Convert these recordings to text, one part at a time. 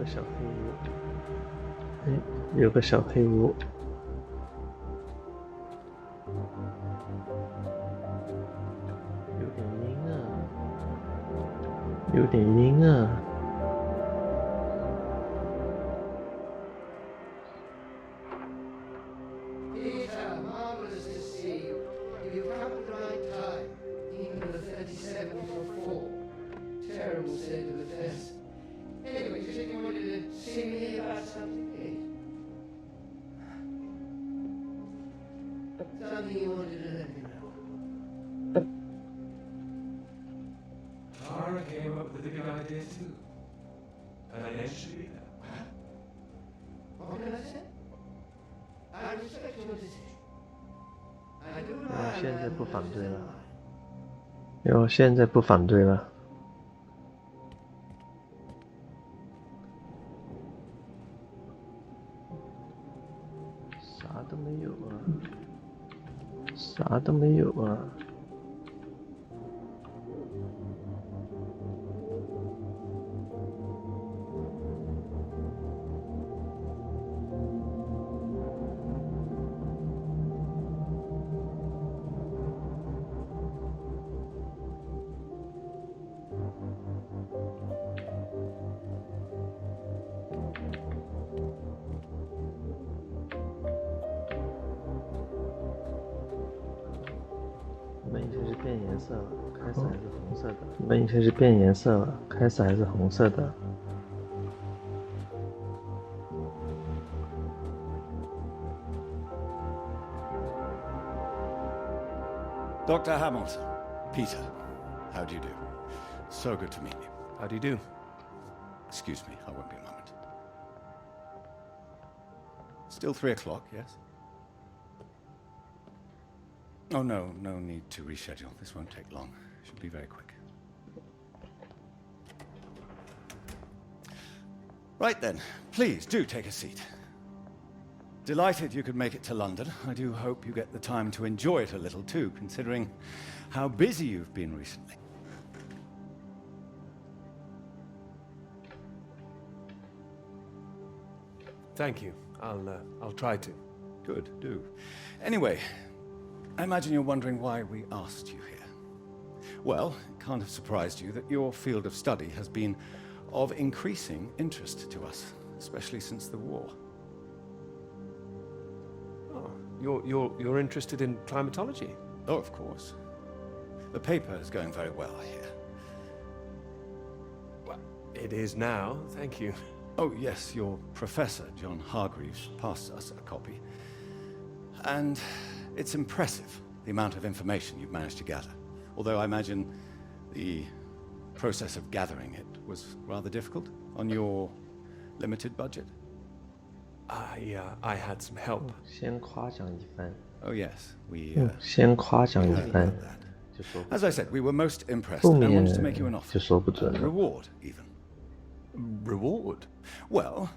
个小黑屋，哎，有个小黑屋。有点阴啊，有点阴啊。Peter, marvelous to see you. You've come at the right time, even with 37 for 4. Terrible state of affairs. Anyway, you said you wanted to see me about something, eh? Something you wanted to let me know. Tara came up with the big idea too. And I naturally that. What can I say? I respect your decision. I do 我现在 not 不反对了。我现在不反对了。啥都没有啊！啥都没有啊！门已经是变颜色了，开始还是红色的。门已经是变颜色了，开始还是红色的。Dr. Hamilton, Peter, how do you do? So good to meet you. How do you do? Excuse me, I won't be a moment. Still 3 o'clock, yes? Oh, no need to reschedule. This won't take long. Should be very quick. Right then, please do take a seat. Delighted you could make it to London. I do hope you get the time to enjoy it a little too, considering how busy you've been recently. Thank you. I'll try to. Good, do. Anyway, I imagine you're wondering why we asked you here. Well, it can't have surprised you that your field of study has been of increasing interest to us, especially since the war. Oh, you're interested in climatology? Oh, of course. The paper is going very well, I hear. Well, it is now, thank you. Oh, yes, your professor, John Hargreaves, passed us a copy. And it's impressive, the amount of information you've managed to gather. Although I imagine the process of gathering it was rather difficult on your limited budget. I had some help. 先夸奖一番。 Oh, yes, we 先夸奖一 heard 番 about that. 就说 As I said, we were most impressed 后 and 面 wanted to make you an offer. 就说不准 A 了。 reward, even. Reward? Well,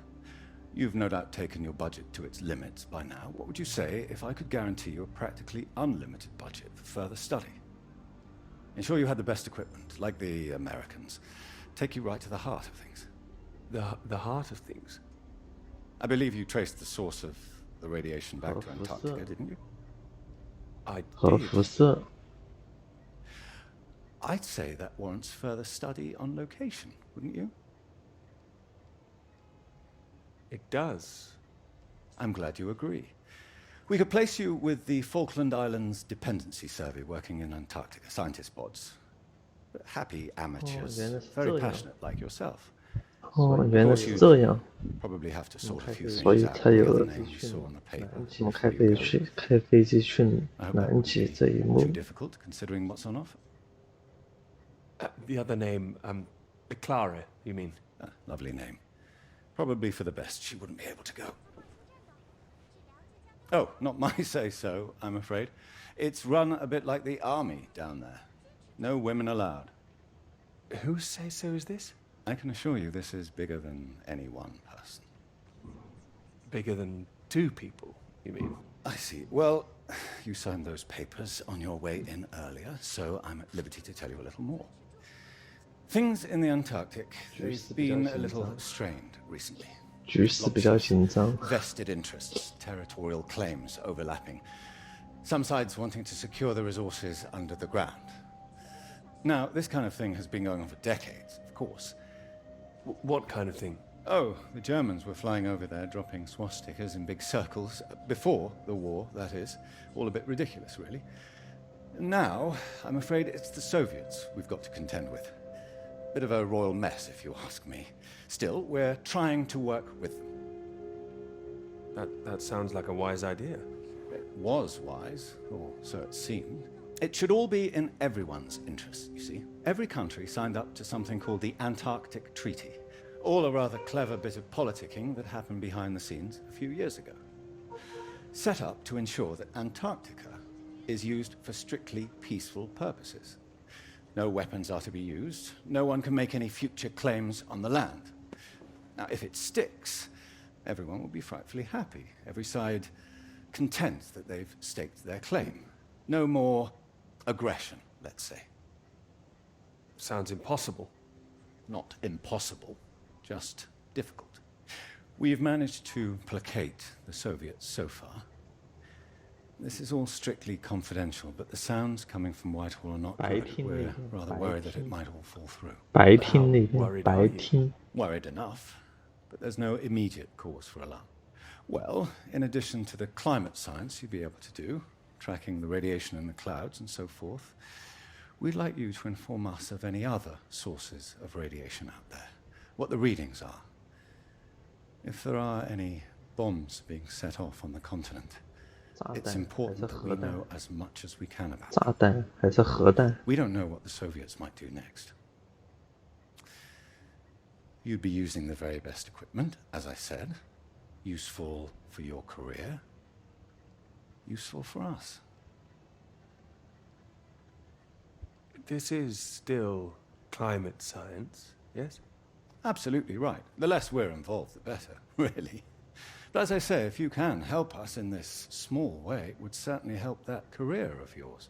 you've no doubt taken your budget to its limits by now. What would you say if I could guarantee you a practically unlimited budget for further study? Ensure you had the best equipment, like the Americans. Take you right to the heart of things. The heart of things? I believe you traced the source of the radiation back to 核辐射 Antarctica, didn't you? I 核 did. 辐射， I'd say that warrants further study on location, wouldn't you? It does. I'm glad you agree. We could place you with the Falkland Islands Dependency Survey working in Antarctica, scientist bods. Happy amateurs,原来是 very 这样。 passionate like yourself. 哦，原来是这样。 Probably have to sort a few 所 things 以 out 才 with 有 the 了 other name you saw on the paper. 我们开飞机去 I hope that 南 wouldn't 极 be 这一幕 too。difficult considering what's on offer. The other name, Clara, you mean? Lovely name. Probably for the best. She wouldn't be able to go. Oh, not my say-so, I'm afraid. It's run a bit like the army down there. No women allowed. Whose say-so is this? I can assure you this is bigger than any one person. Bigger than 2 people, you mean? I see. Well, you signed those papers on your way in earlier, so I'm at liberty to tell you a little more. Things in the Antarctic, they've Juice been a production little zone. strained recently. 局势比较紧张， Vested interests, territorial claims overlapping. Some sides wanting to secure the resources under the ground. Now, this kind of thing has been going on for decades, of course. What kind of thing? Oh, the Germans were flying over there, dropping swastikas in big circles. Before the war, that is. All a bit ridiculous, really. Now, I'm afraid it's the Soviets we've got to contend with. Bit of a royal mess, if you ask me. Still, we're trying to work with them. That sounds like a wise idea. It was wise, or so it seemed. It should all be in everyone's interest, you see. Every country signed up to something called the Antarctic Treaty. All a rather clever bit of politicking that happened behind the scenes a few years ago. Set up to ensure that Antarctica is used for strictly peaceful purposes. No weapons are to be used. No one can make any future claims on the land. Now, if it sticks, everyone will be frightfully happy. Every side content that they've staked their claim. No more aggression, let's say. Sounds impossible. Not impossible, just difficult. We've managed to placate the Soviets so far. This is all strictly confidential, but the sounds coming from Whitehall are not good. We're rather worried that it might all fall through. 白厅那边 worried 白 are you? 厅， Worried enough, but there's no immediate cause for alarm. Well, in addition to the climate science you'd be able to do, tracking the radiation in the clouds and so forth, we'd like you to inform us of any other sources of radiation out there, what the readings are. If there are any bombs being set off on the continent, 炸 it's 弹还 important 是 that 核 we 弹？ know as much as we can about it. 炸弹还是核弹？ We don't know what the Soviets might do next. You'd be using the very best equipment, as I said. Useful for your career. Useful for us. This is still climate science, yes? Absolutely right. The less we're involved, the better, really. But as I say, if you can help us in this small way, it would certainly help that career of yours.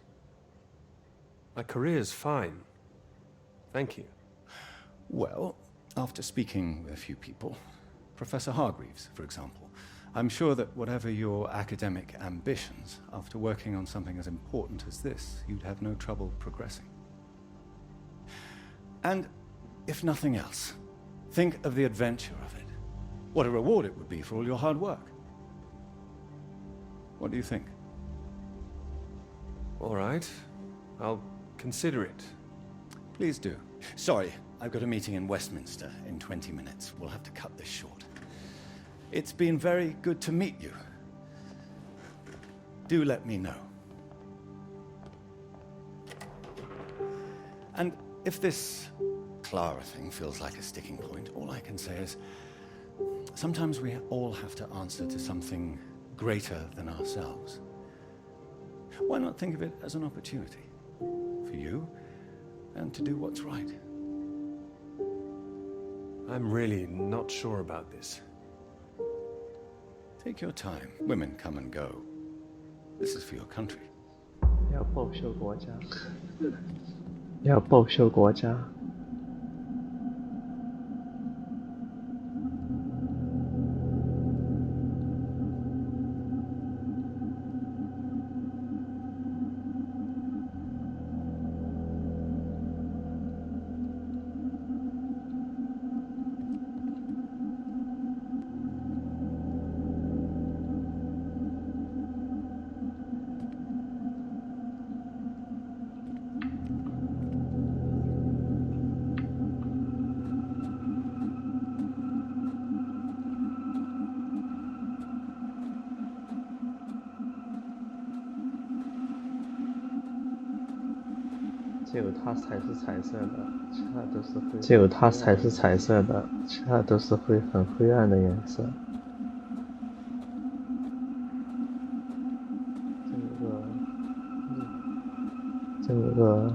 My career's fine. Thank you. Well, after speaking with a few people, Professor Hargreaves, for example, I'm sure that whatever your academic ambitions, after working on something as important as this, you'd have no trouble progressing. And if nothing else, think of the adventure of it. What a reward it would be for all your hard work. What do you think? All right. I'll consider it. Please do. Sorry, I've got a meeting in Westminster in 20 minutes. We'll have to cut this short. It's been very good to meet you. Do let me know. And if this Clara thing feels like a sticking point, all I can say is sometimes we all have to answer to something greater than ourselves. Why not think of it as an opportunity for you and to do what's right? I'm really not sure about this. Take your time. Women come and go. This is for your country. 要报效国家，要报效国家。只有它才是彩色的，其他都是灰。只有它才是彩色的，其他都是很灰暗的颜色。这个路。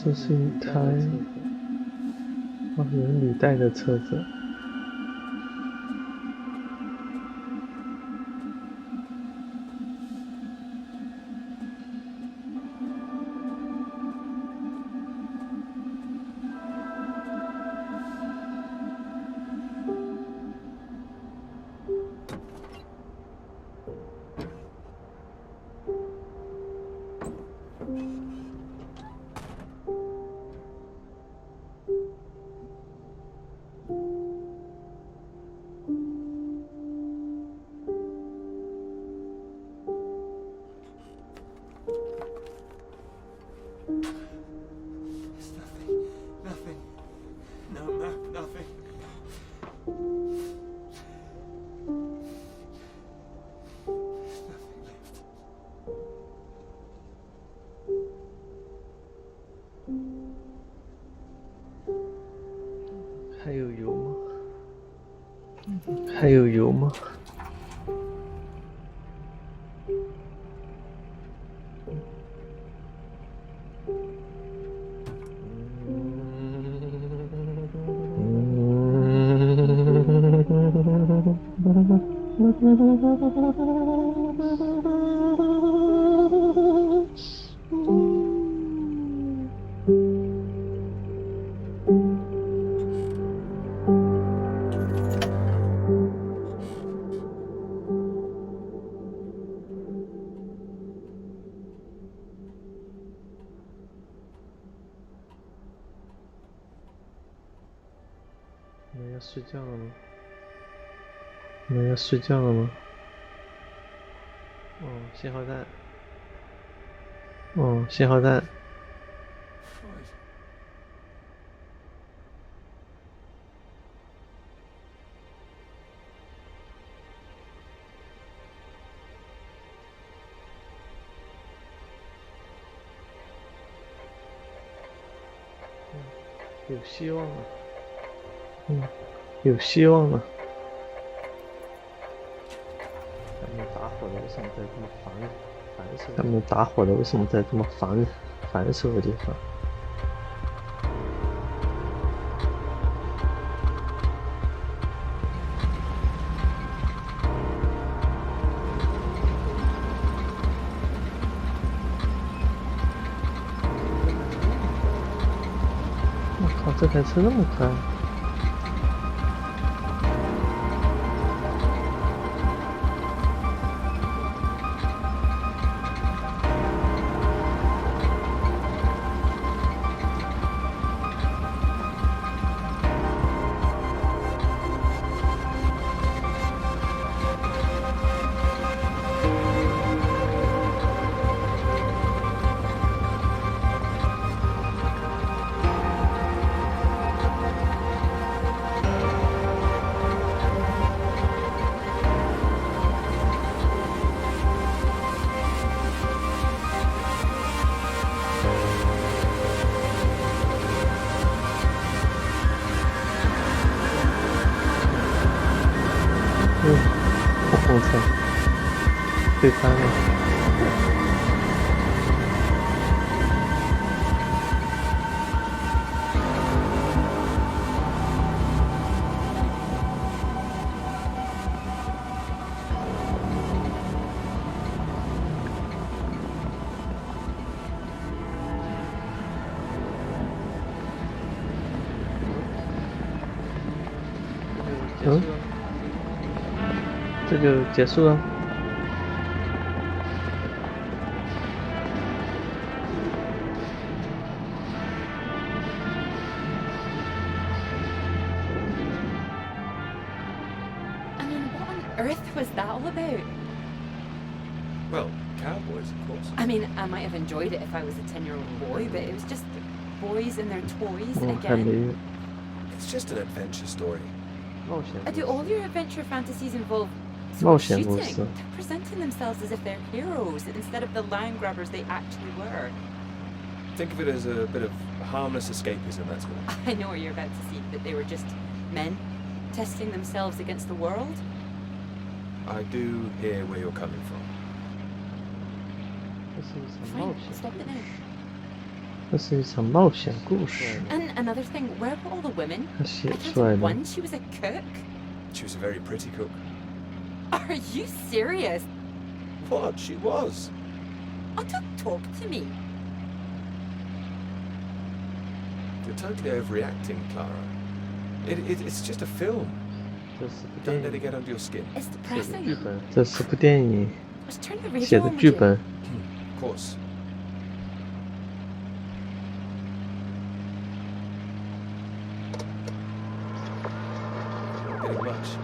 这是一台有履带的车子。还有油吗？还有油吗？你们要睡觉了吗？你们要睡觉了吗？哦，信号弹。哦，信号弹。有希望了。有希望了。他们打火的为什么在这么烦手？他们打火的为什么在这么烦手的地方？我靠，这台车那么快！红车推翻了。这就结束了。I mean, what on earth was that all about? Well, cowboys, of course. I mean, I might have enjoyed it if I was a 10-year-old boy, but it was just boys and their toys again. It's just an adventure story. Do all your adventure fantasies involve 冒险故 shooting? 事。 Presenting themselves as if they're heroes instead of the lion grabbers they actually were. Think of it as a bit of harmless escapism, that's all. I know what you're about to see, that they were just men testing themselves against the world. I do hear where you're coming from. 这是什么冒 Fine, 险？ stop it now. 这是一场冒险故事。 And another thing, where were all the women? 他写 I 出来 counted 的， one, she was a cook. She was a very pretty cook. Are you serious? What? She was. Oh, don't talk to me. You're totally overreacting, Clara. It's just a film. 这是部 Don't 电 let it 影 get under your skin. It's 写的 depressing. 剧本，这是部电影 Just turn the radio 写的 on, 剧 would you? 本。 Of course. Not getting much.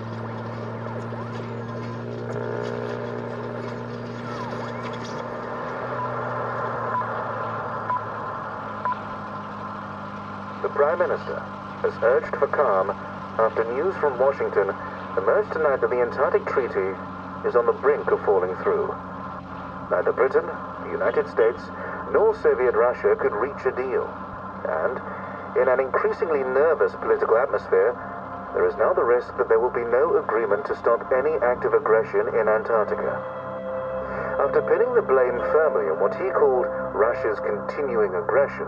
The Prime Minister has urged for calm after news from Washington emerged tonight that the Antarctic Treaty is on the brink of falling through. Neither Britain, the United States, nor Soviet Russia could reach a deal. And, in an increasingly nervous political atmosphere, there is now the risk that there will be no agreement to stop any active aggression in Antarctica. After pinning the blame firmly on what he called Russia's continuing aggression,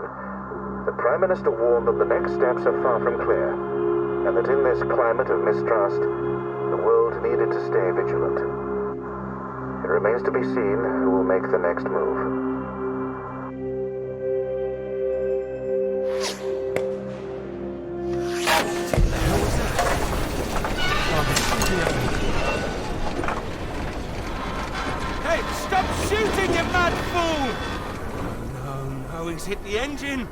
the Prime Minister warned that the next steps are far from clear, and that in this climate of mistrust, the world needed to stay vigilant. It remains to be seen who will make the next move. Hey, stop shooting, you mad fool! No, he's hit the engine.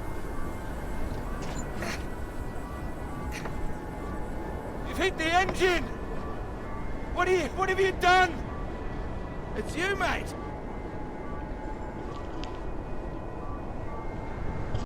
You've hit the engine! What have you done? It's you, mate!